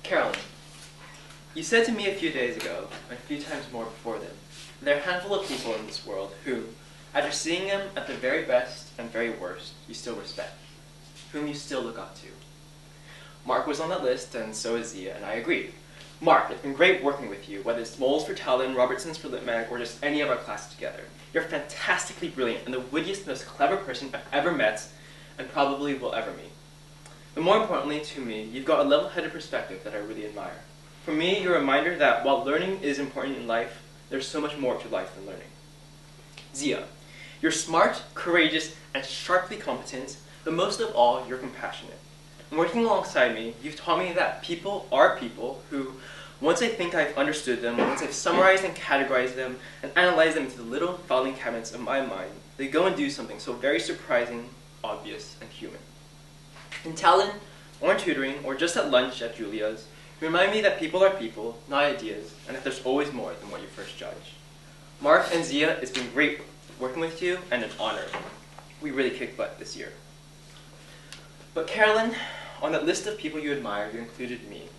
Carolyn, you said to me a few days ago, and a few times more before then, there are a handful of people in this world who, after seeing them at their very best and very worst, you still respect, whom you still look up to. Mark was on that list, and so is Zia, and I agreed. Mark, it's been great working with you, whether it's Moles for Talon, Robertson's for Litmag, or just any of our classes together. You're fantastically brilliant and the wittiest, most clever person I've ever met, and probably will ever meet. But more importantly to me, you've got a level-headed perspective that I really admire. For me, you're a reminder that while learning is important in life, there's so much more to life than learning. Zia, you're smart, courageous, and sharply competent, but most of all, you're compassionate. And working alongside me, you've taught me that people are people who, once I think I've understood them, once I've summarized and categorized them, and analyzed them into the little filing cabinets of my mind, they go and do something so very surprising, obvious, and human. In Talon, or in tutoring, or just at lunch at Julia's, you remind me that people are people, not ideas, and that there's always more than what you first judge. Mark and Zia, it's been great working with you, and an honor. We really kicked butt this year. But Carolyn, on that list of people you admire, you included me.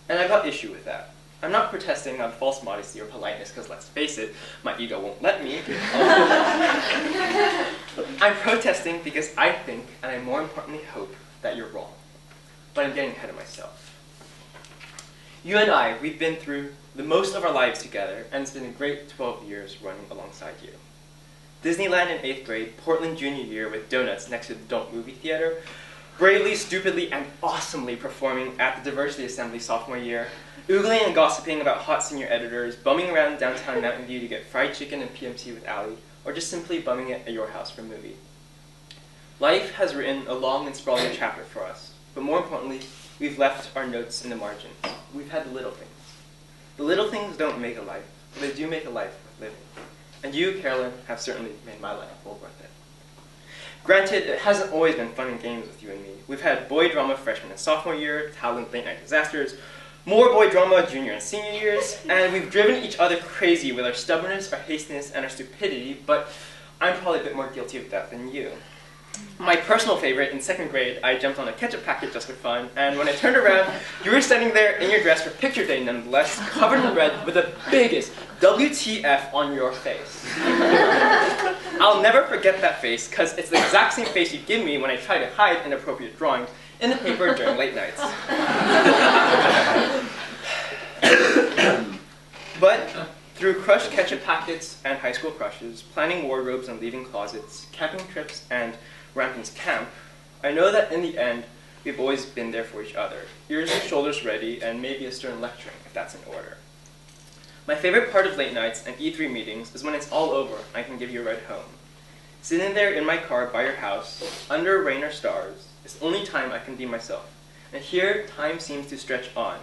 And I got issue with that. I'm not protesting on false modesty or politeness, because let's face it, my ego won't let me. I'm protesting because I think, and I more importantly hope, that you're wrong. But I'm getting ahead of myself. You and I, we've been through the most of our lives together, and it's been a great 12 years running alongside you. Disneyland in 8th grade, Portland junior year with donuts next to the Don't Movie Theater, bravely, stupidly, and awesomely performing at the Diversity Assembly sophomore year, oogling and gossiping about hot senior editors, bumming around downtown Mountain View to get fried chicken and PMC with Allie, or just simply bumming it at your house for a movie. Life has written a long and sprawling chapter for us, but more importantly, we've left our notes in the margins. We've had the little things. The little things don't make a life, but they do make a life worth living. And you, Carolyn, have certainly made my life well worth it. Granted, it hasn't always been fun and games with you and me. We've had boy drama freshman and sophomore year, Talon late night disasters, more boy drama junior and senior years, and we've driven each other crazy with our stubbornness, our hastiness, and our stupidity, but I'm probably a bit more guilty of that than you. My personal favorite, in 2nd grade, I jumped on a ketchup packet just for fun, and when I turned around, you were standing there in your dress for picture day nonetheless, covered in red with the biggest WTF on your face. I'll never forget that face, because it's the exact same face you give me when I try to hide inappropriate drawings in the paper during late nights. But through crushed ketchup packets and high school crushes, planning wardrobes and leaving closets, camping trips and Rampton's camp, I know that in the end, we've always been there for each other, ears and shoulders ready, and maybe a stern lecturing, if that's in order. My favorite part of late nights and E3 meetings is when it's all over and I can give you a ride home. Sitting there in my car by your house, under rain or stars, is the only time I can be myself. And here, time seems to stretch on.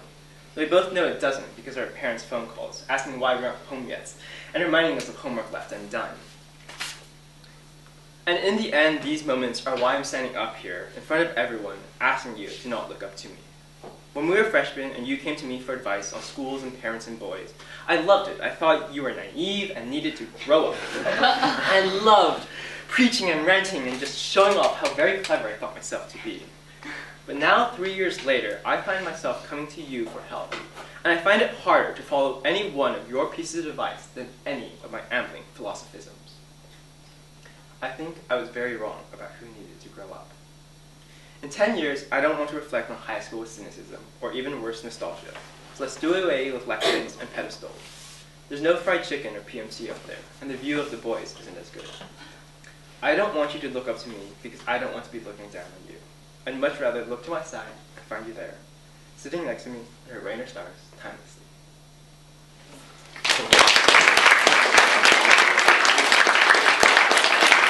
We both know it doesn't because of our parents' phone calls, asking why we aren't home yet, and reminding us of homework left undone. And in the end, these moments are why I'm standing up here, in front of everyone, asking you to not look up to me. When we were freshmen and you came to me for advice on schools and parents and boys, I loved it. I thought you were naive and needed to grow up. I loved preaching and ranting and just showing off how very clever I thought myself to be. But now, 3 years later, I find myself coming to you for help. And I find it harder to follow any one of your pieces of advice than any of my ambling philosophisms. I think I was very wrong about who needed to grow up. In 10 years, I don't want to reflect on high school with cynicism, or even worse, nostalgia. So let's do away with lections and pedestals. There's no fried chicken or PMC up there, and the view of the boys isn't as good. I don't want you to look up to me because I don't want to be looking down on you. I'd much rather look to my side and find you there, sitting next to me, under rain or stars, timelessly.